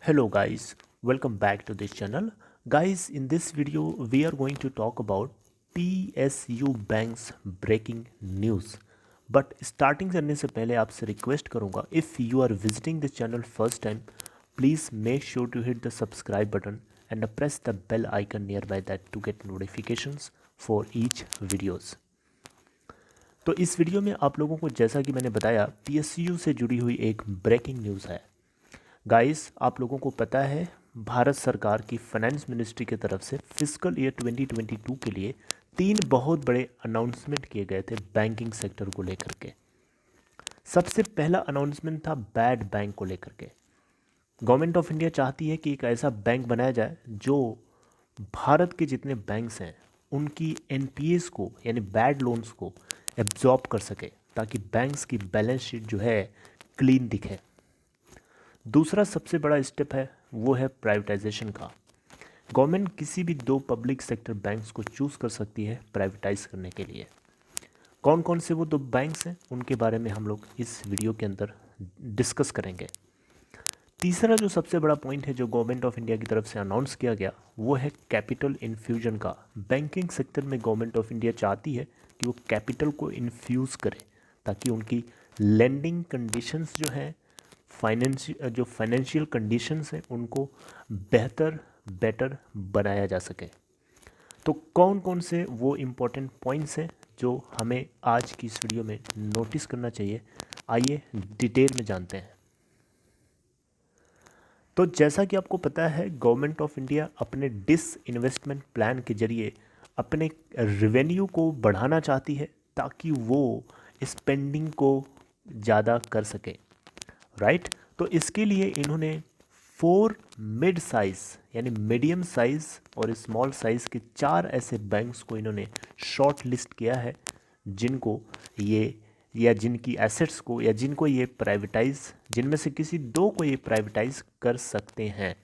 Hello guys, welcome back to this channel. Guys, in this video we are going to talk about PSU Bank's breaking news. But starting करने से पहले आपसे request करूंगा, if you are visiting this channel first time, please make sure to hit the subscribe button and press the bell icon nearby that to get notifications for each videos. तो इस video में आप लोगों को जैसा कि मैंने बताया PSU से जुड़ी हुई एक ब्रेकिंग न्यूज़ है। गाइस, आप लोगों को पता है भारत सरकार की फाइनेंस मिनिस्ट्री की तरफ से फिस्कल ईयर 2022 के लिए 3 बहुत बड़े अनाउंसमेंट किए गए थे बैंकिंग सेक्टर को लेकर के। सबसे पहला अनाउंसमेंट था बैड बैंक को लेकर के। गवर्नमेंट ऑफ इंडिया चाहती है कि एक ऐसा बैंक बनाया जाए जो भारत के जितने बैंक्स हैं उनकी एनपीएस को यानी बैड लोन्स को एब्जॉर्ब कर सके, ताकि बैंक्स की बैलेंस शीट जो है क्लीन दिखे। दूसरा सबसे बड़ा स्टेप है वो है प्राइवेटाइजेशन का। गवर्नमेंट किसी भी 2 पब्लिक सेक्टर बैंक्स को चूज़ कर सकती है प्राइवेटाइज करने के लिए। कौन कौन से वो 2 बैंक्स हैं उनके बारे में हम लोग इस वीडियो के अंदर डिस्कस करेंगे। तीसरा जो सबसे बड़ा पॉइंट है जो गवर्नमेंट ऑफ इंडिया की तरफ से अनाउंस किया गया वो है कैपिटल इन्फ्यूजन का। बैंकिंग सेक्टर में गवर्नमेंट ऑफ इंडिया चाहती है कि वो कैपिटल को इन्फ्यूज़ करे, ताकि उनकी लेंडिंग कंडीशंस जो हैं फाइनेंशियल कंडीशंस हैं उनको बेटर बनाया जा सके। तो कौन कौन से वो इम्पोर्टेंट पॉइंट्स हैं जो हमें आज की इस वीडियो में नोटिस करना चाहिए, आइए डिटेल में जानते हैं। तो जैसा कि आपको पता है गवर्नमेंट ऑफ इंडिया अपने डिसइन्वेस्टमेंट प्लान के जरिए अपने रेवेन्यू को बढ़ाना चाहती है, ताकि वो स्पेंडिंग को ज़्यादा कर सके, राइट। तो इसके लिए इन्होंने 4 मिड साइज़ यानी मीडियम साइज़ और स्मॉल साइज़ के 4 ऐसे बैंक्स को इन्होंने शॉर्ट लिस्ट किया है, जिनको ये या जिनकी एसेट्स को या जिनको ये प्राइवेटाइज, जिनमें से किसी 2 को ये प्राइवेटाइज कर सकते हैं।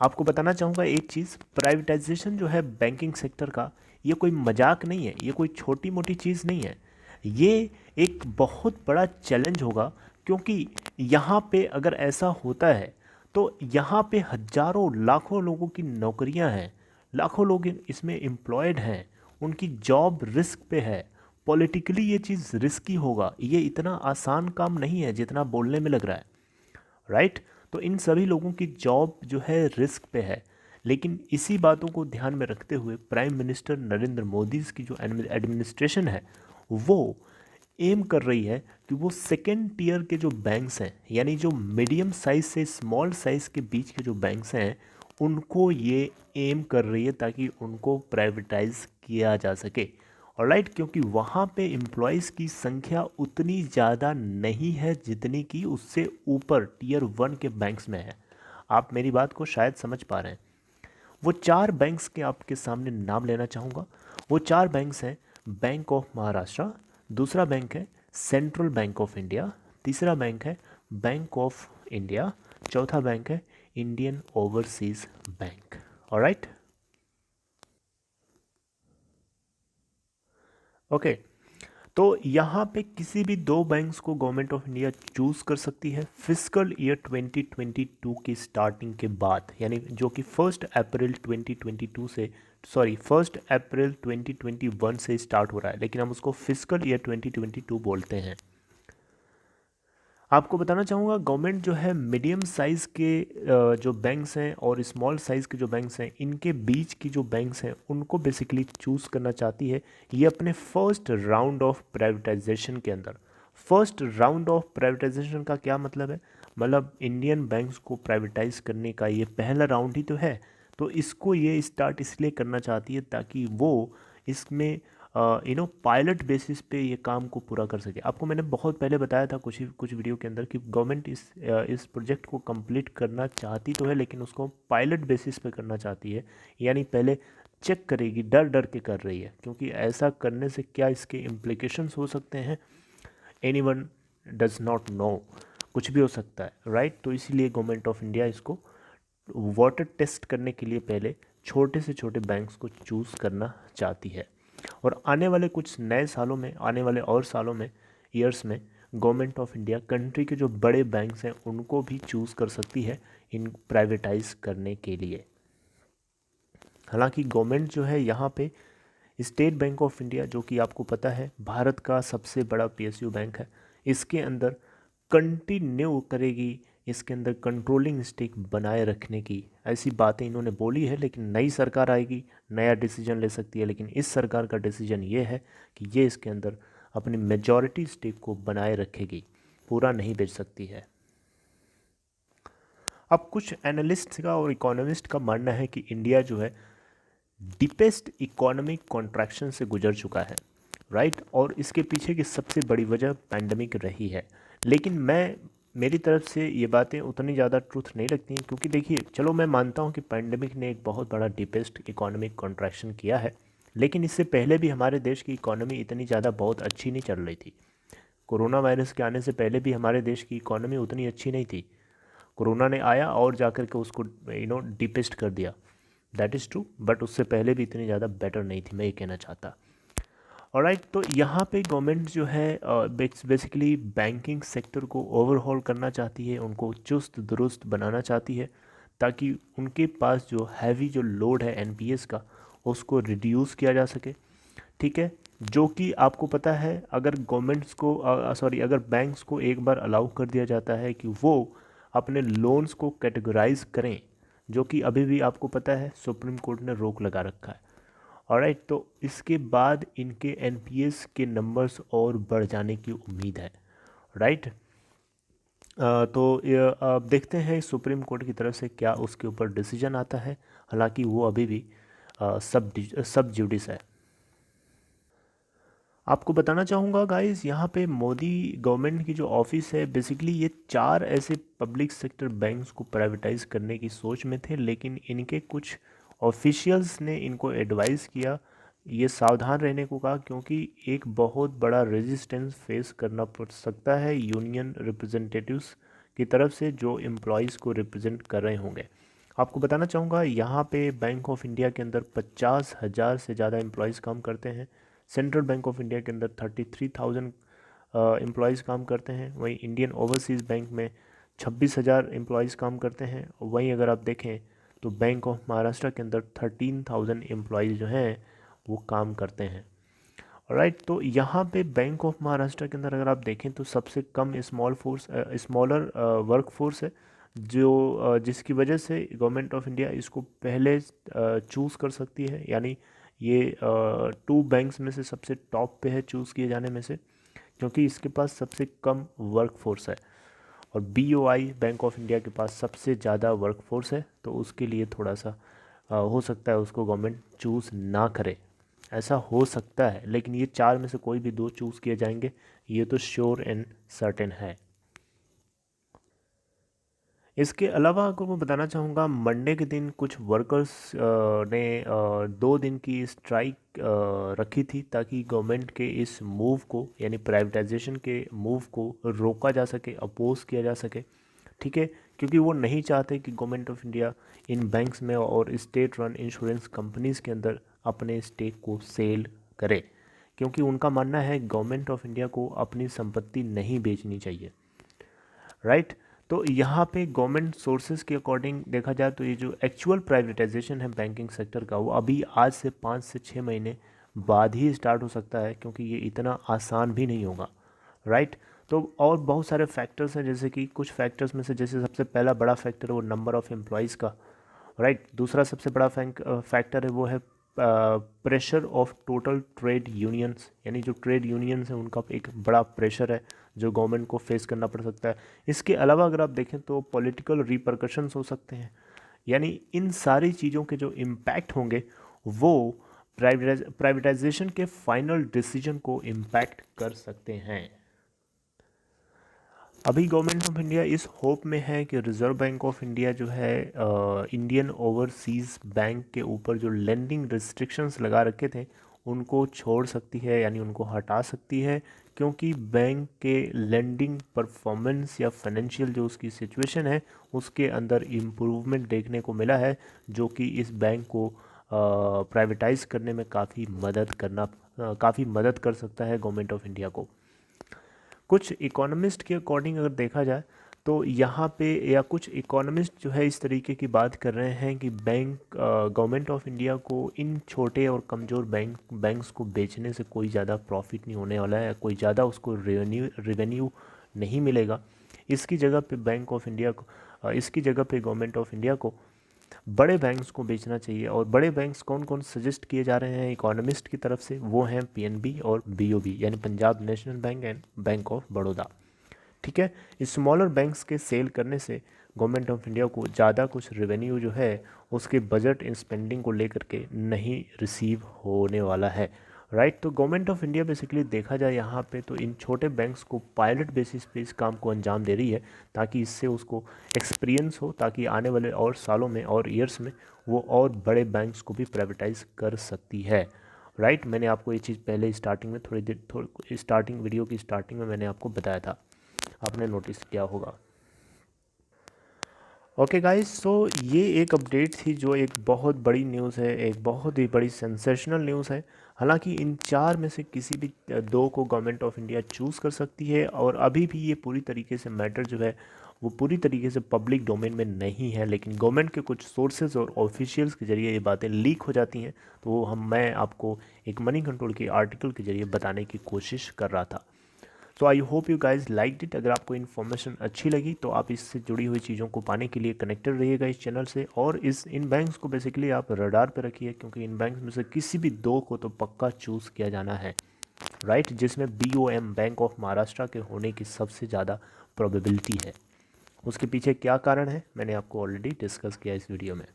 आपको बताना चाहूँगा एक चीज़, प्राइवेटाइजेशन जो है बैंकिंग सेक्टर का, ये कोई मजाक नहीं है, ये कोई छोटी मोटी चीज़ नहीं है। ये एक बहुत बड़ा चैलेंज होगा, क्योंकि यहाँ पे अगर ऐसा होता है तो यहाँ पे हजारों लाखों लोगों की नौकरियाँ हैं, लाखों लोग इसमें एम्प्लॉयड हैं, उनकी जॉब रिस्क पे है। पॉलिटिकली ये चीज़ रिस्की होगा, ये इतना आसान काम नहीं है जितना बोलने में लग रहा है, राइट। तो इन सभी लोगों की जॉब जो है रिस्क पे है। लेकिन इसी बातों को ध्यान में रखते हुए प्राइम मिनिस्टर नरेंद्र मोदी की जो एडमिनिस्ट्रेशन है वो एम कर रही है कि वो सेकेंड टियर के जो बैंक्स हैं, यानी जो मीडियम साइज़ से स्मॉल साइज़ के बीच के जो बैंक्स हैं, उनको ये एम कर रही है ताकि उनको प्राइवेटाइज किया जा सके, ऑलराइट। क्योंकि वहाँ पे एम्प्लॉयज़ की संख्या उतनी ज़्यादा नहीं है जितनी कि उससे ऊपर टियर 1 के बैंक्स में है। आप मेरी बात को शायद समझ पा रहे हैं। वो 4 बैंक्स के आपके सामने नाम लेना चाहूँगा। वो 4 बैंक्स हैं बैंक ऑफ महाराष्ट्र, दूसरा बैंक है सेंट्रल बैंक ऑफ इंडिया, तीसरा बैंक है बैंक ऑफ इंडिया, चौथा बैंक है Indian overseas bank, alright. Okay, तो यहाँ पे किसी भी 2 बैंक्स को गवर्नमेंट ऑफ इंडिया चूज़ कर सकती है फिस्कल ईयर 2022 की स्टार्टिंग के बाद, यानी जो कि 1 अप्रैल 2022 से 1 अप्रैल 2021 से स्टार्ट हो रहा है, लेकिन हम उसको फिस्कल ईयर 2022 बोलते हैं। आपको बताना चाहूँगा गवर्नमेंट जो है मीडियम साइज़ के जो बैंक्स हैं और स्मॉल साइज़ के जो बैंक्स हैं, इनके बीच की जो बैंक्स हैं उनको बेसिकली चूज़ करना चाहती है ये अपने फर्स्ट राउंड ऑफ प्राइवेटाइजेशन के अंदर। फर्स्ट राउंड ऑफ प्राइवेटाइजेशन का क्या मतलब है? मतलब इंडियन बैंक्स को प्राइवेटाइज करने का ये पहला राउंड ही तो है। तो इसको ये स्टार्ट इसलिए करना चाहती है ताकि वो इसमें पायलट बेसिस पे ये काम को पूरा कर सके। आपको मैंने बहुत पहले बताया था कुछ वीडियो के अंदर कि गवर्नमेंट इस प्रोजेक्ट को कंप्लीट करना चाहती तो है, लेकिन उसको पायलट बेसिस पे करना चाहती है, यानी पहले चेक करेगी, डर डर के कर रही है, क्योंकि ऐसा करने से क्या इसके इम्प्लीकेशंस हो सकते हैं एनीवन डज नॉट नो, कुछ भी हो सकता है, राइट। तो इसीलिए गवर्नमेंट ऑफ इंडिया इसको वाटर टेस्ट करने के लिए पहले छोटे से छोटे बैंक्स को चूज़ करना चाहती है। और आने वाले कुछ नए सालों में, आने वाले और सालों में, ईयर्स में गवर्नमेंट ऑफ इंडिया कंट्री के जो बड़े बैंक्स हैं उनको भी चूज़ कर सकती है इन प्राइवेटाइज करने के लिए। हालांकि गवर्नमेंट जो है यहाँ पे स्टेट बैंक ऑफ इंडिया, जो कि आपको पता है भारत का सबसे बड़ा पीएसयू बैंक है, इसके अंदर कंटिन्यू करेगी इसके अंदर कंट्रोलिंग स्टेक बनाए रखने की, ऐसी बातें इन्होंने बोली है। लेकिन नई सरकार आएगी, नया डिसीजन ले सकती है, लेकिन इस सरकार का डिसीजन ये है कि ये इसके अंदर अपनी मेजॉरिटी स्टेक को बनाए रखेगी, पूरा नहीं बेच सकती है। अब कुछ एनालिस्ट का और इकोनॉमिस्ट का मानना है कि इंडिया जो है डीपेस्ट इकोनॉमिक कॉन्ट्रैक्शन से गुजर चुका है, राइट, और इसके पीछे की सबसे बड़ी वजह पैंडमिक रही है। लेकिन मेरी तरफ से ये बातें उतनी ज़्यादा ट्रूथ नहीं लगती हैं, क्योंकि देखिए, चलो मैं मानता हूँ कि पैंडमिक ने एक बहुत बड़ा डीपेस्ट इकोनॉमिक कॉन्ट्रैक्शन किया है, लेकिन इससे पहले भी हमारे देश की इकोनॉमी इतनी ज़्यादा बहुत अच्छी नहीं चल रही थी। कोरोना वायरस के आने से पहले भी हमारे देश की इकोनॉमी उतनी अच्छी नहीं थी। कोरोना ने आया और जाकर के उसको डिपेस्ट कर दिया, दैट इज़ ट्रू, बट उससे पहले भी इतनी ज़्यादा बेटर नहीं थी, मैं ये कहना चाहता। ऑलराइट, तो यहाँ पे गवर्नमेंट जो है बेसिकली बैंकिंग सेक्टर को ओवरहॉल करना चाहती है, उनको चुस्त दुरुस्त बनाना चाहती है, ताकि उनके पास जो हैवी जो लोड है एनपीएस का उसको रिड्यूस किया जा सके। ठीक है, जो कि आपको पता है अगर गवर्नमेंट्स को अगर बैंक्स को एक बार अलाउ कर दिया जाता है कि वो अपने लोन्स को कैटेगराइज करें, जो कि अभी भी आपको पता है सुप्रीम कोर्ट ने रोक लगा रखा है। ऑलराइट, तो इसके बाद इनके एनपीएस के नंबर्स और बढ़ जाने की उम्मीद है, राइट। तो अब देखते हैं सुप्रीम कोर्ट की तरफ से क्या उसके ऊपर डिसीजन आता है, हालांकि वो अभी भी सब जुडिस है। आपको बताना चाहूँगा गाइस, यहाँ पे मोदी गवर्नमेंट की जो ऑफिस है, बेसिकली ये 4 ऐसे पब्लिक सेक्टर बैंक्स को प्राइवेटाइज करने की सोच में थे, लेकिन इनके कुछ ऑफिशियल्स ने इनको एडवाइस किया, ये सावधान रहने को कहा, क्योंकि एक बहुत बड़ा रेजिस्टेंस फेस करना पड़ सकता है यूनियन रिप्रेजेंटेटिव्स की तरफ से जो एम्प्लॉयज़ को रिप्रेजेंट कर रहे होंगे। आपको बताना चाहूँगा, यहाँ पे बैंक ऑफ इंडिया के अंदर 50,000 से ज़्यादा एम्प्लॉयज़ काम करते हैं। सेंट्रल बैंक ऑफ इंडिया के अंदर 33,000 एम्प्लॉयज़ काम करते हैं। वहीं इंडियन ओवरसीज़ बैंक में 26,000 एम्प्लॉयज़ काम करते हैं। वहीं अगर आप देखें तो बैंक ऑफ महाराष्ट्र के अंदर 13,000 एम्प्लॉयज़ जो हैं वो काम करते हैं। राइट, तो यहाँ पे बैंक ऑफ महाराष्ट्र के अंदर अगर आप देखें तो सबसे कम स्मॉलर वर्क फोर्स है, जो जिसकी वजह से गवर्नमेंट ऑफ इंडिया इसको पहले चूज़ कर सकती है, यानी ये 2 बैंक्स में से सबसे टॉप पे है चूज़ किए जाने में से, क्योंकि इसके पास सबसे कम वर्क फोर्स है। और बीओआई बैंक ऑफ इंडिया के पास सबसे ज़्यादा वर्क फोर्स है, तो उसके लिए थोड़ा सा हो सकता है उसको गवर्नमेंट चूज़ ना करे, ऐसा हो सकता है। लेकिन ये 4 में से कोई भी 2 चूज़ किए जाएंगे, ये तो श्योर एंड सर्टेन है। इसके अलावा अगर मैं बताना चाहूँगा, मंडे के दिन कुछ वर्कर्स ने 2 दिन की स्ट्राइक रखी थी, ताकि गवर्नमेंट के इस मूव को, यानी प्राइवेटाइजेशन के मूव को रोका जा सके, अपोज किया जा सके। ठीक है, क्योंकि वो नहीं चाहते कि government of India in banks में और स्टेट रन इंश्योरेंस कंपनीज़ के अंदर अपने स्टेक को सेल करे, क्योंकि उनका मानना है गवर्नमेंट ऑफ इंडिया को अपनी संपत्ति नहीं बेचनी चाहिए, राइट। तो यहाँ पे गवर्नमेंट सोर्सेज के अकॉर्डिंग देखा जाए तो ये जो एक्चुअल प्राइवेटाइजेशन है बैंकिंग सेक्टर का, वो अभी आज से 5 से 6 महीने बाद ही स्टार्ट हो सकता है, क्योंकि ये इतना आसान भी नहीं होगा, राइट। तो और बहुत सारे फैक्टर्स हैं, जैसे कि कुछ फैक्टर्स में से जैसे सबसे पहला बड़ा फैक्टर है वो नंबर ऑफ़ एम्प्लॉयज़ का, राइट। दूसरा सबसे बड़ा फैक्टर है वो है pressure of total trade unions, यानी जो ट्रेड यूनियंस हैं उनका एक बड़ा प्रेशर है जो गवर्नमेंट को फेस करना पड़ सकता है। इसके अलावा अगर आप देखें तो पॉलिटिकल रिपरकशंस हो सकते हैं, यानी इन सारी चीज़ों के जो इम्पैक्ट होंगे वो प्राइवेटाइजेशन के फाइनल डिसीजन को इम्पैक्ट कर सकते हैं। अभी गवर्नमेंट ऑफ इंडिया इस होप में है कि रिज़र्व बैंक ऑफ इंडिया जो है इंडियन ओवरसीज़ बैंक के ऊपर जो लेंडिंग रिस्ट्रिक्शंस लगा रखे थे उनको छोड़ सकती है, यानी उनको हटा सकती है, क्योंकि बैंक के लेंडिंग परफॉर्मेंस या फाइनेंशियल जो उसकी सिचुएशन है उसके अंदर इम्प्रूवमेंट देखने को मिला है, जो कि इस बैंक को प्राइवेटाइज करने में काफ़ी मदद कर सकता है गवर्नमेंट ऑफ इंडिया को। कुछ इकोनॉमिस्ट के अकॉर्डिंग अगर देखा जाए तो यहाँ पे या कुछ इकोनॉमिस्ट जो है इस तरीके की बात कर रहे हैं कि गवर्नमेंट ऑफ इंडिया को इन छोटे और कमज़ोर बैंक्स को बेचने से कोई ज़्यादा प्रॉफिट नहीं होने वाला है, कोई ज़्यादा उसको रेवेन्यू नहीं मिलेगा। इसकी जगह पे इसकी जगह पे गवर्नमेंट ऑफ इंडिया को बड़े बैंक्स को बेचना चाहिए। और बड़े बैंक्स कौन कौन सजेस्ट किए जा रहे हैं इकोनॉमिस्ट की तरफ से, वो हैं पीएनबी और बीओबी यानी Punjab national bank and bank of Baroda. ठीक है, स्मॉलर बैंक्स के सेल करने से गवर्नमेंट ऑफ इंडिया को ज़्यादा कुछ रेवेन्यू जो है उसके बजट इन स्पेंडिंग को लेकर के नहीं रिसीव होने वाला है। राइट, तो गवर्नमेंट ऑफ इंडिया बेसिकली देखा जाए यहाँ पे तो इन छोटे बैंक्स को पायलट बेसिस पे इस काम को अंजाम दे रही है, ताकि इससे उसको एक्सपीरियंस हो, ताकि आने वाले और सालों में और ईयर्स में वो और बड़े बैंक्स को भी प्राइवेटाइज कर सकती है। राइट, मैंने आपको ये चीज़ पहले स्टार्टिंग में स्टार्टिंग वीडियो की स्टार्टिंग में मैंने आपको बताया था, आपने नोटिस किया होगा। ओके गाइस, सो ये एक अपडेट थी जो एक बहुत बड़ी न्यूज़ है, एक बहुत ही बड़ी सेंसेशनल न्यूज़ है। हालांकि इन चार में से किसी भी दो को गवर्नमेंट ऑफ इंडिया चूज़ कर सकती है, और अभी भी ये पूरी तरीके से मैटर जो है वो पूरी तरीके से पब्लिक डोमेन में नहीं है, लेकिन गवर्नमेंट के कुछ सोर्सेज और ऑफिशियल्स के जरिए ये बातें लीक हो जाती हैं। तो वो मैं आपको एक मनी कंट्रोल के आर्टिकल के जरिए बताने की कोशिश कर रहा था। So I hope you guys like it. अगर आपको इन्फॉर्मेशन अच्छी लगी तो आप इससे जुड़ी हुई चीज़ों को पाने के लिए कनेक्टेड रहिएगा इस चैनल से, और इन बैंक्स को बेसिकली आप रडार पे रखिए, क्योंकि इन बैंक्स में से किसी भी दो को तो पक्का चूज़ किया जाना है। राइट, जिसमें BOM बैंक ऑफ महाराष्ट्र के होने की सबसे ज़्यादा प्रोबेबिलिटी है। उसके पीछे क्या कारण है मैंने आपको ऑलरेडी डिस्कस किया इस वीडियो में।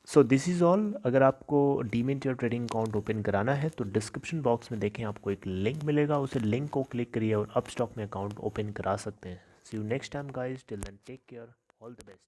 So this is all. अगर आपको डीमैट या ट्रेडिंग अकाउंट ओपन कराना है तो डिस्क्रिप्शन बॉक्स में देखें, आपको एक लिंक मिलेगा, उसे लिंक को क्लिक करिए और अपस्टॉक में अकाउंट ओपन करा सकते हैं। See you next time guys, till then take care, all the best.